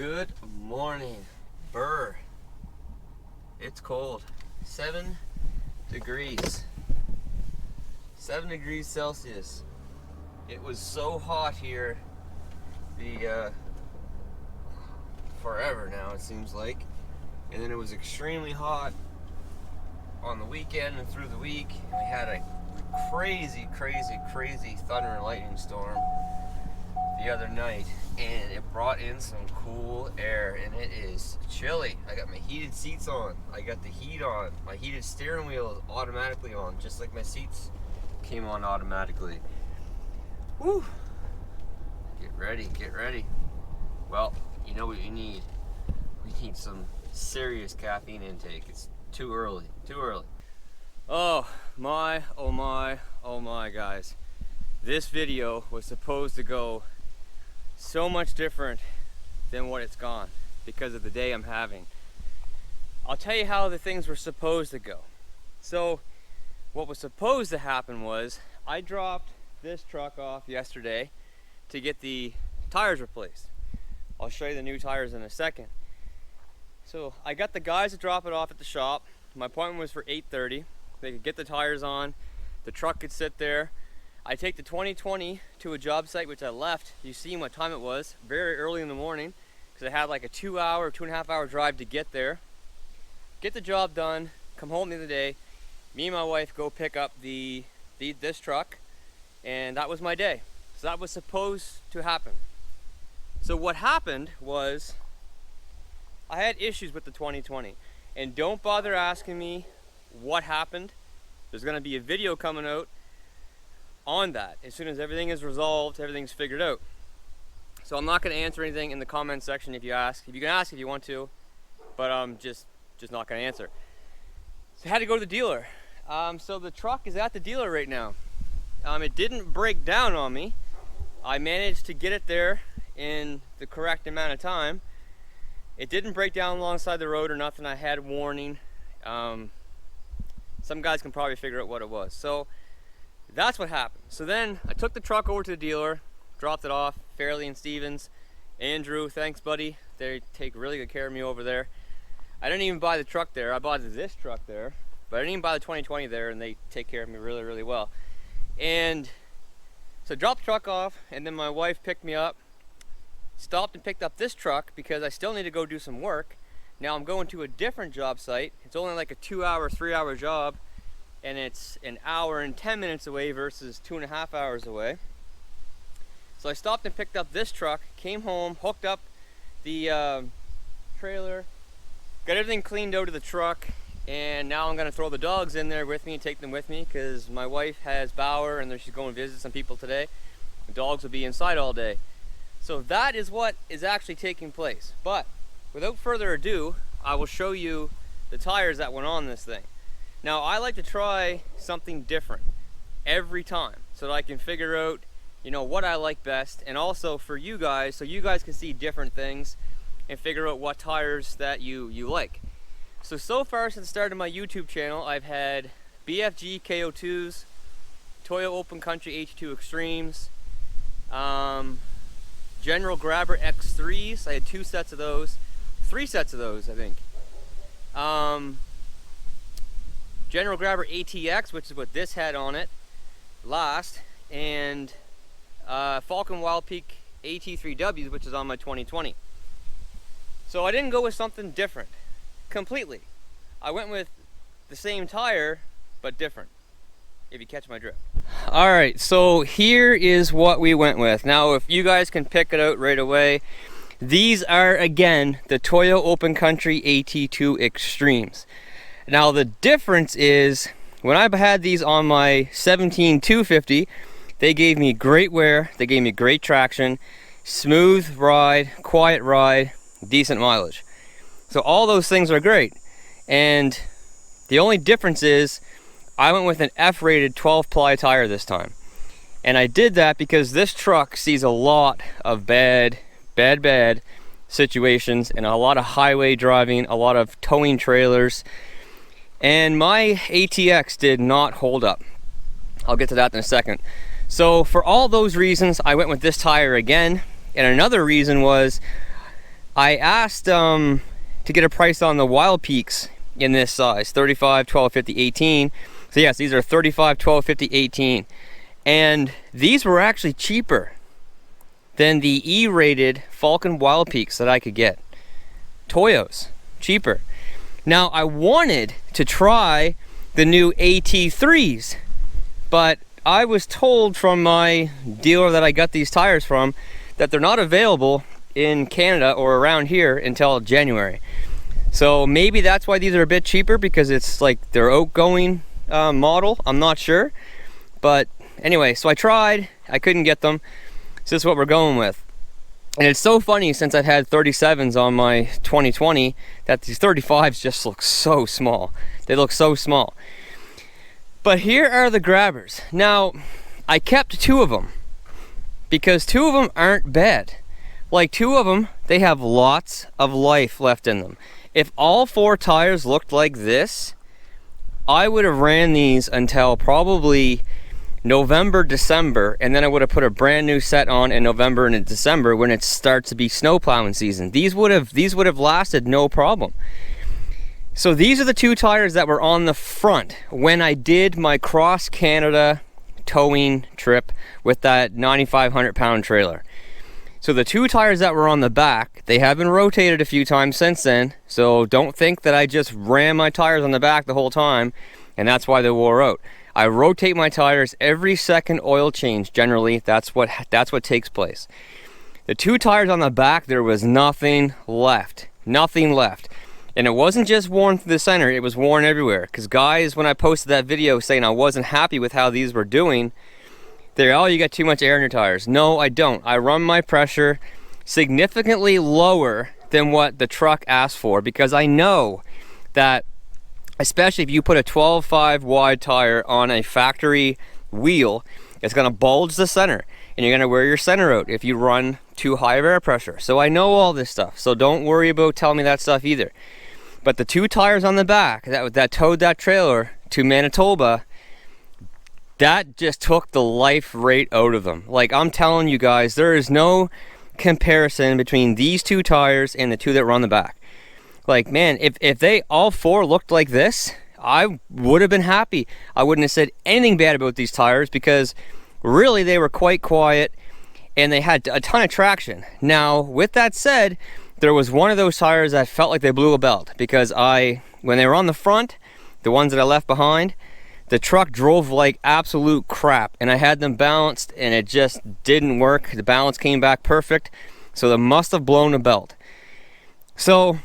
Good morning, Burr. It's cold. 7 degrees. 7 degrees Celsius. It was so hot here forever now, it seems like. And then it was extremely hot on the weekend and through the week. We had a crazy thunder and lightning storm the other night, and it brought in some cool air, and it is chilly. I got my heated seats on, I got the heat on, my heated steering wheel is automatically on, just like my seats came on automatically. Woo! Get ready. Well, you know what you need. We need some serious caffeine intake. It's too early. Oh my, guys. This video was supposed to go so much different than what it's gone because of the day I'm having. I'll tell you how the things were supposed to go. So what was supposed to happen was I dropped this truck off yesterday to get the tires replaced. I'll show you the new tires in a second. So I got the guys to drop it off at the shop. My appointment was for 8:30. They could get the tires on, the truck could sit there. I take the 2020 to a job site, which I left. You see what time it was, very early in the morning, because I had like a 2.5 hour drive to get there. Get the job done, come home the other day. Me and my wife go pick up this truck, and that was my day. So that was supposed to happen. So what happened was I had issues with the 2020, and don't bother asking me what happened. There's going to be a video coming out on that as soon as everything is resolved, everything's figured out. So I'm not going to answer anything in the comment section if you ask. You can ask if you want to, but I'm just not going to answer. So I had to go to the dealer. So the truck is at the dealer right now. It didn't break down on me. I managed to get it there in the correct amount of time. It didn't break down alongside the road or nothing. I had warning. Some guys can probably figure out what it was. So that's what happened. So then I took the truck over to the dealer, dropped it off, Fairley and Stevens. Andrew, thanks buddy. They take really good care of me over there. I didn't even buy the truck there. I bought this truck there, but I didn't even buy the 2020 there, and they take care of me really well. And so I dropped the truck off, and then my wife picked me up, stopped and picked up this truck because I still need to go do some work. Now I'm going to a different job site. It's only like a 3-hour job, and it's an hour and 10 minutes away versus 2.5 hours away. So I stopped and picked up this truck, came home, hooked up the trailer, got everything cleaned out of the truck, and now I'm gonna throw the dogs in there with me and take them with me because my wife has Bauer and she's going to visit some people today. The dogs will be inside all day. So that is what is actually taking place. But without further ado, I will show you the tires that went on this thing. Now I like to try something different every time so that I can figure out, what I like best, and also for you guys, so you guys can see different things and figure out what tires that you like. So far since starting my YouTube channel, I've had BFG KO2s, Toyo Open Country AT2 Extremes, General Grabber X3s. I had 2 sets of those, 3 sets of those I think. General Grabber ATX, which is what this had on it last, and Falcon Wild Peak AT3Ws, which is on my 2020. So I didn't go with something different completely. I went with the same tire but different, if you catch my drift. Alright, so here is what we went with. Now if you guys can pick it out right away, these are again the Toyo Open Country AT2 Extremes. Now the difference is, when I had these on my 17-250, they gave me great wear, they gave me great traction, smooth ride, quiet ride, decent mileage. So all those things are great. And the only difference is I went with an F-rated 12-ply tire this time. And I did that because this truck sees a lot of bad situations and a lot of highway driving, a lot of towing trailers. And my ATX did not hold up. I'll get to that in a second. So for all those reasons, I went with this tire again. And another reason was I asked to get a price on the Wild Peaks in this size, 35, 12, 50, 18. So yes, these are 35, 12, 50, 18. And these were actually cheaper than the E-rated Falcon Wild Peaks that I could get. Toyos, cheaper. Now I wanted to try the new AT3s, but I was told from my dealer that I got these tires from that they're not available in Canada or around here until January. So maybe that's why these are a bit cheaper, because it's like their outgoing model. I'm not sure. But anyway, so I tried, I couldn't get them. So this is what we're going with. And it's so funny, since I've had 37s on my 2020, that these 35s just look so small. They look so small. But here are the grabbers. Now, I kept 2 of them because 2 of them aren't bad. Like, 2 of them, they have lots of life left in them. If all 4 tires looked like this, I would have ran these until probably November, December, and then I would have put a brand new set on in November and in December when it starts to be snow plowing season. These would have lasted no problem. So these are the 2 tires that were on the front when I did my cross Canada towing trip with that 9,500 pound trailer. So the 2 tires that were on the back, they have been rotated a few times since then. So don't think that I just ran my tires on the back the whole time and that's why they wore out. I rotate my tires every second oil change. Generally, that's what takes place. The 2 tires on the back, there was nothing left. Nothing left. And it wasn't just worn through the center, it was worn everywhere. Because guys, when I posted that video saying I wasn't happy with how these were doing, they're, oh, you got too much air in your tires. No, I don't. I run my pressure significantly lower than what the truck asked for, because I know that, especially if you put a 12.5 wide tire on a factory wheel, it's going to bulge the center, and you're going to wear your center out if you run too high of air pressure. So I know all this stuff, so don't worry about telling me that stuff either. But the 2 tires on the back that towed that trailer to Manitoba, that just took the life rate out of them. Like, I'm telling you guys, there is no comparison between these 2 tires and the 2 that were on the back. Like, man, if they all 4 looked like this, I would have been happy. I wouldn't have said anything bad about these tires, because really they were quite quiet and they had a ton of traction. Now, with that said, there was one of those tires that felt like they blew a belt, because when they were on the front, the ones that I left behind, the truck drove like absolute crap, and I had them balanced and it just didn't work. The balance came back perfect, so they must have blown a belt. So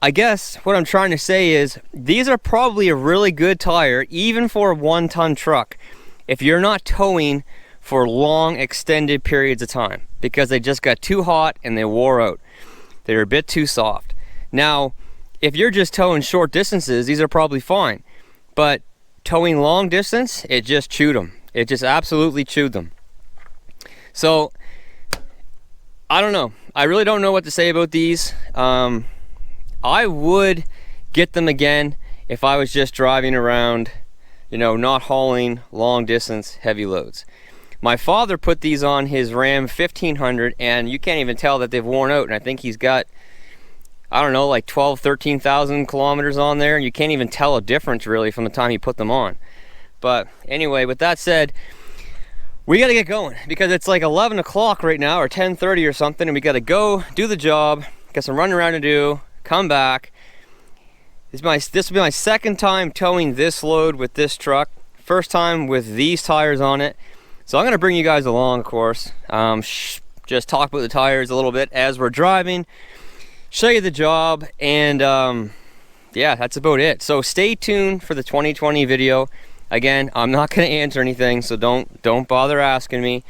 I guess what I'm trying to say is these are probably a really good tire, even for a 1-ton truck, if you're not towing for long extended periods of time, because they just got too hot and they wore out. They're a bit too soft. Now, if you're just towing short distances, these are probably fine, but towing long distance, it just chewed them. It just absolutely chewed them. So I don't know. I really don't know what to say about these. I would get them again if I was just driving around, you know, not hauling long distance heavy loads. My father put these on his Ram 1500, and you can't even tell that they've worn out. And I think he's got, I don't know, like 13,000 kilometers on there, and you can't even tell a difference really from the time he put them on. But anyway, with that said, we got to get going, because it's like 11 o'clock right now, or 10:30 or something, and we got to go do the job, got some running around to do, come back. This will be my 2nd time towing this load with this truck. 1st time with these tires on it. So I'm going to bring you guys along, of course. Just talk about the tires a little bit as we're driving, show you the job, and yeah, that's about it. So stay tuned for the 2020 video. Again, I'm not going to answer anything, so don't bother asking me.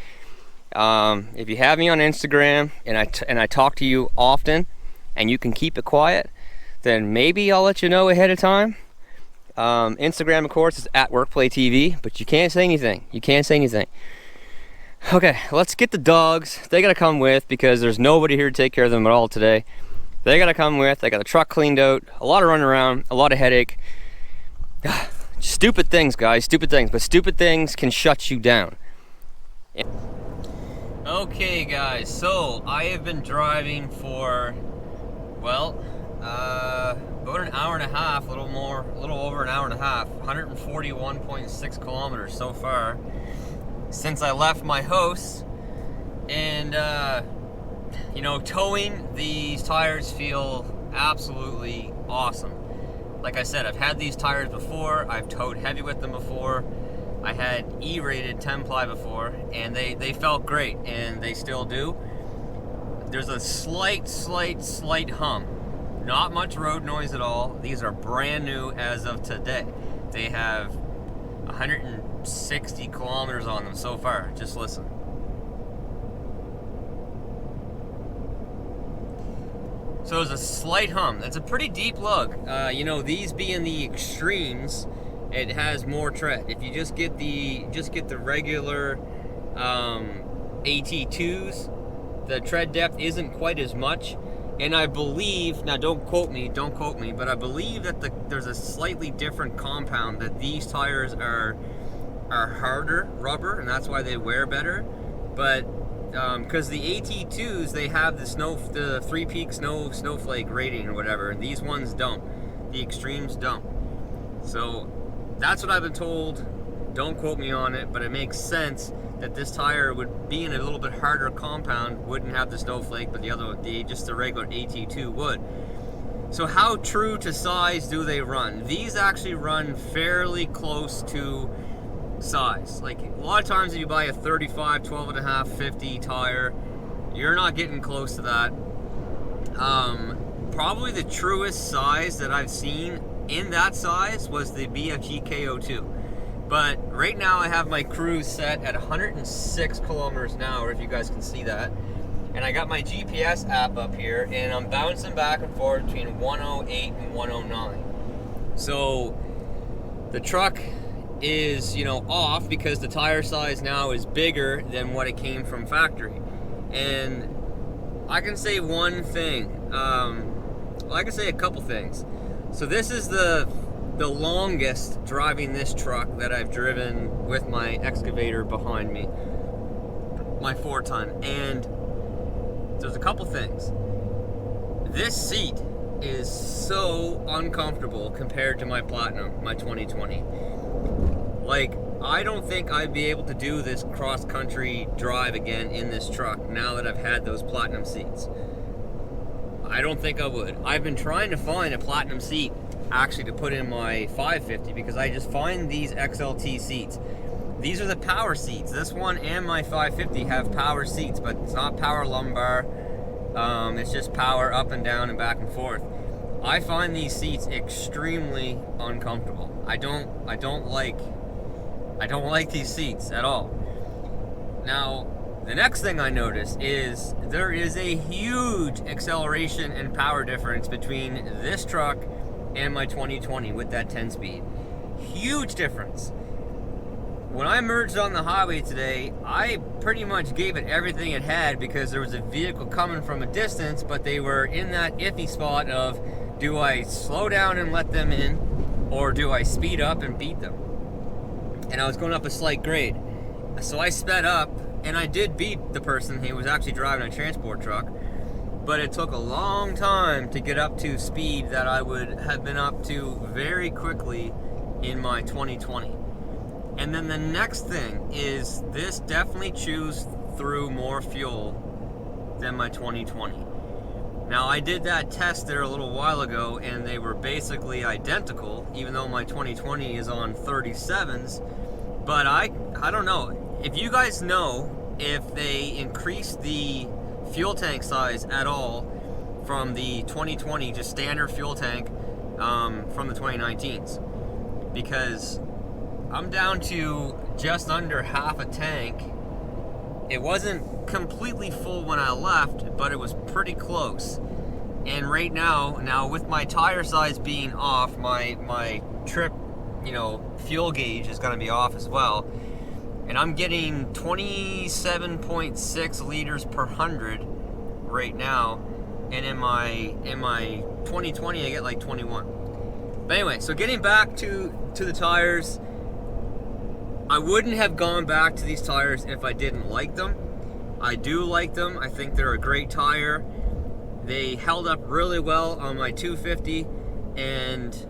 If you have me on Instagram and I talk to you often, and you can keep it quiet, then maybe I'll let you know ahead of time. Instagram, of course, is @WorkPlayTV, but you can't say anything. You can't say anything. Okay, let's get the dogs. They gotta come with, because there's nobody here to take care of them at all today. They gotta come with. I got the truck cleaned out, a lot of running around, a lot of headache. Stupid things, guys, stupid things, but stupid things can shut you down. Okay, guys, so I have been driving for half, a little over an hour and a half, 141.6 kilometers so far since I left my house. And, you know, towing these tires feel absolutely awesome. Like I said, I've had these tires before. I've towed heavy with them before. I had E-rated 10-ply before, and they felt great, and they still do. There's a slight hum. Not much road noise at all. These are brand new as of today. They have 160 kilometers on them so far. Just listen. So there's a slight hum. That's a pretty deep lug. You know, these being the extremes, it has more tread. If you just get the regular AT2s, the tread depth isn't quite as much. And I believe, now don't quote me, but I believe that there's a slightly different compound, that these tires are harder rubber, and that's why they wear better. But because the AT2s, they have the 3-peak snowflake rating or whatever, and these ones don't. The extremes don't. So that's what I've been told. Don't quote me on it, but it makes sense that this tire would be in a little bit harder compound, wouldn't have the snowflake, but just the regular AT2 would. So how true to size do they run? These actually run fairly close to size. Like, a lot of times if you buy a 35, 12.5, 50 tire, you're not getting close to that. Probably the truest size that I've seen in that size was the BFG KO2. But right now I have my cruise set at 106 kilometers an hour, if you guys can see that. And I got my GPS app up here, and I'm bouncing back and forth between 108 and 109. So the truck is, you know, off because the tire size now is bigger than what it came from factory. And I can say one thing. Well, I can say a couple things. So this is the longest driving this truck that I've driven with my excavator behind me, my 4-ton. And there's a couple things. This seat is so uncomfortable compared to my Platinum, my 2020. Like, I don't think I'd be able to do this cross-country drive again in this truck now that I've had those Platinum seats. I don't think I would. I've been trying to find a Platinum seat actually to put in my 550 because I just find these XLT seats. These are the power seats. This one and my 550 have power seats, but it's not power lumbar. It's just power up and down and back and forth. I find these seats extremely uncomfortable. I don't like these seats at all. Now, the next thing I noticed is there is a huge acceleration and power difference between this truck and my 2020 with that 10-speed. Huge difference. When I merged on the highway today, I pretty much gave it everything it had because there was a vehicle coming from a distance, but they were in that iffy spot of, do I slow down and let them in, or do I speed up and beat them? And I was going up a slight grade. So I sped up, and I did beat the person. He was actually driving a transport truck. But it took a long time to get up to speed that I would have been up to very quickly in my 2020. And then the next thing is this definitely chews through more fuel than my 2020. Now, I did that test there a little while ago, and they were basically identical, even though my 2020 is on 37s. But I don't know. If you guys know if they increased the fuel tank size at all from the 2020, just standard fuel tank, from the 2019s. Because I'm down to just under half a tank. It wasn't completely full when I left, but it was pretty close. And right now with my tire size being off, my trip, fuel gauge is going to be off as well. And I'm getting 27.6 liters per 100 right now. And in my 2020, I get like 21. But anyway, so getting back to the tires, I wouldn't have gone back to these tires if I didn't like them. I do like them. I think they're a great tire. They held up really well on my 250. and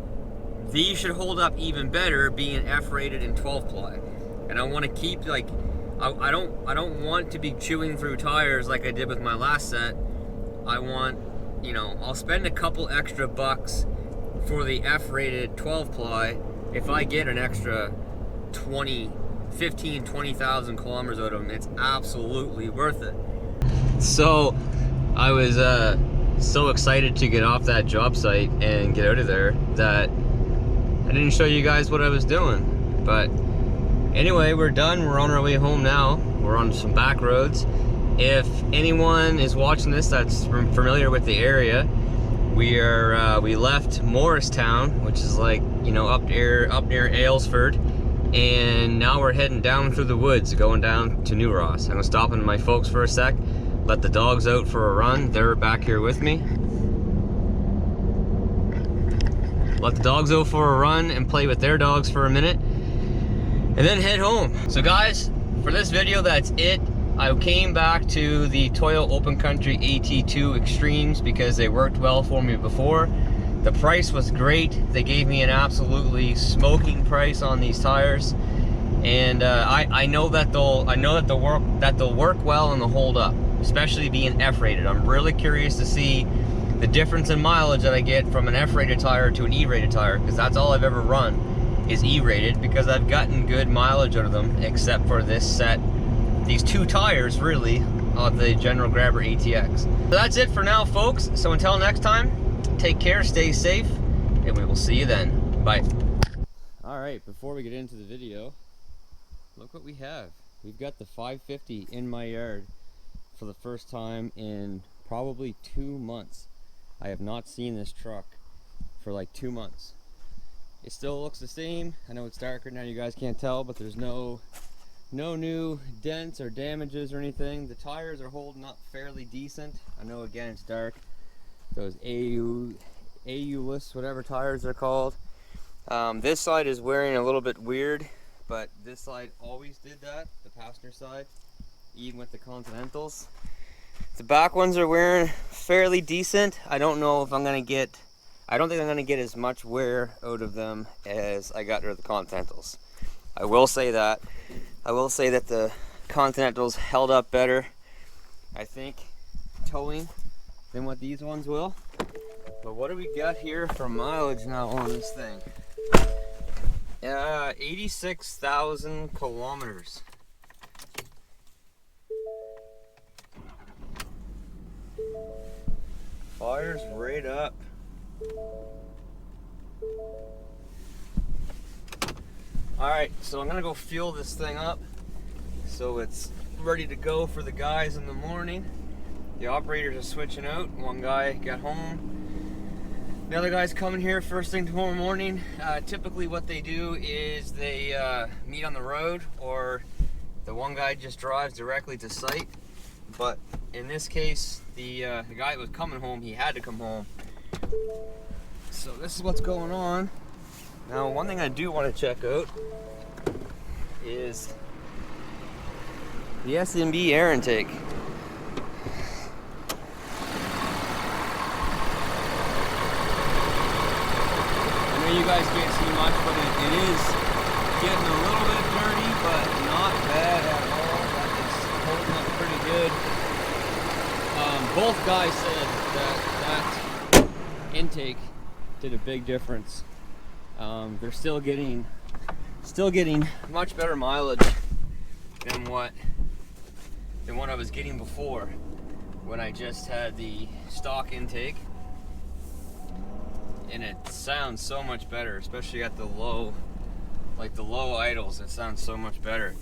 these should hold up even better being F-rated and 12 ply. And I want to keep, like, I don't want to be chewing through tires like I did with my last set. I want, you know, I'll spend a couple extra bucks for the F-rated 12 ply if I get an extra 20,000 kilometers out of them. It's absolutely worth it. So I was so excited to get off that job site and get out of there that I didn't show you guys what I was doing. But anyway, we're done. We're on our way home now. We're on some back roads. If anyone is watching this that's familiar with the area, we left Morristown, which is like, you know, up near Aylesford, and now we're heading down through the woods, going down to New Ross. I'm gonna stop in my folks for a sec, let the dogs out for a run. They're back here with me. Let the dogs out for a run and play with their dogs for a minute, and then head home. So guys, for this video, that's it. I came back to the Toyo Open Country AT2 Extremes because they worked well for me before. The price was great. They gave me an absolutely smoking price on these tires, and I know that they'll work well and they'll hold up, especially being F-rated. I'm really curious to see the difference in mileage that I get from an F-rated tire to an E-rated tire, because that's all I've ever run is E-rated, because I've gotten good mileage out of them, except for this set. These two tires, really, of the General Grabber ATX. So that's it for now, folks. So until next time, take care, stay safe, and we will see you then. Bye. All right, before we get into the video, look what we have. We've got the 550 in my yard for the first time in probably 2 months. I have not seen this truck for like 2 months. It still looks the same. I know it's darker now, you guys can't tell, but there's no new dents or damages or anything. The tires are holding up fairly decent. I know, again, it's dark. Those AU-less, whatever tires they're called. This side is wearing a little bit weird, but this side always did that, the passenger side, even with the Continentals. The back ones are wearing fairly decent. I don't know if I'm gonna get, I don't think I'm gonna get as much wear out of them as I got out of the Continentals. I will say that. I will say that the Continentals held up better, I think, towing than what these ones will. But what do we got here for mileage now on this thing? 86,000 kilometers. Fires right up. Alright, so I'm gonna go fuel this thing up so it's ready to go for the guys in the morning. The operators are switching out. One guy got home. The other guy's coming here first thing tomorrow morning. Typically what they do is they meet on the road, or the one guy just drives directly to site. But in this case, the guy that was coming home, he had to come home. So this is what's going on. Now, one thing I do want to check out is the S&B air intake. I know you guys can't see much, but it is getting a little bit dirty, but not bad at all. That is holding up pretty good. Both guys said that intake did a big difference. They're still getting much better mileage than what I was getting before, when I just had the stock intake. And it sounds so much better, especially at the low idles. It sounds so much better.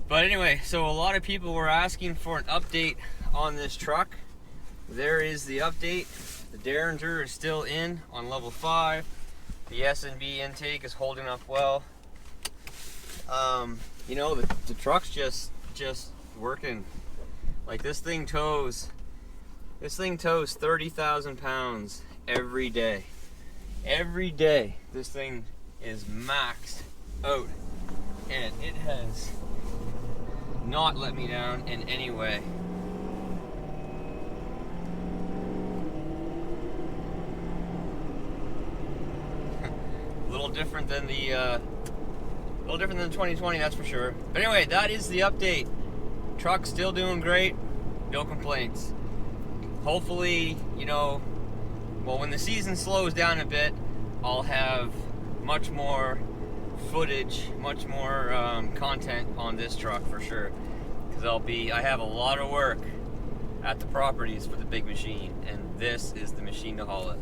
But anyway, so a lot of people were asking for an update on this truck. There is the update. The Derringer is still in on level 5. The S&B intake is holding up well. You know, the truck's just working. Like, this thing tows 30,000 pounds every day. Every day this thing is maxed out, and it has not let me down in any way. different than the 2020, that's for sure. But anyway, that is the update. Truck's still doing great. No complaints. Hopefully, well, when the season slows down a bit, I'll have much more footage, much more content on this truck for sure. Because I have a lot of work at the properties for the big machine, and this is the machine to haul it.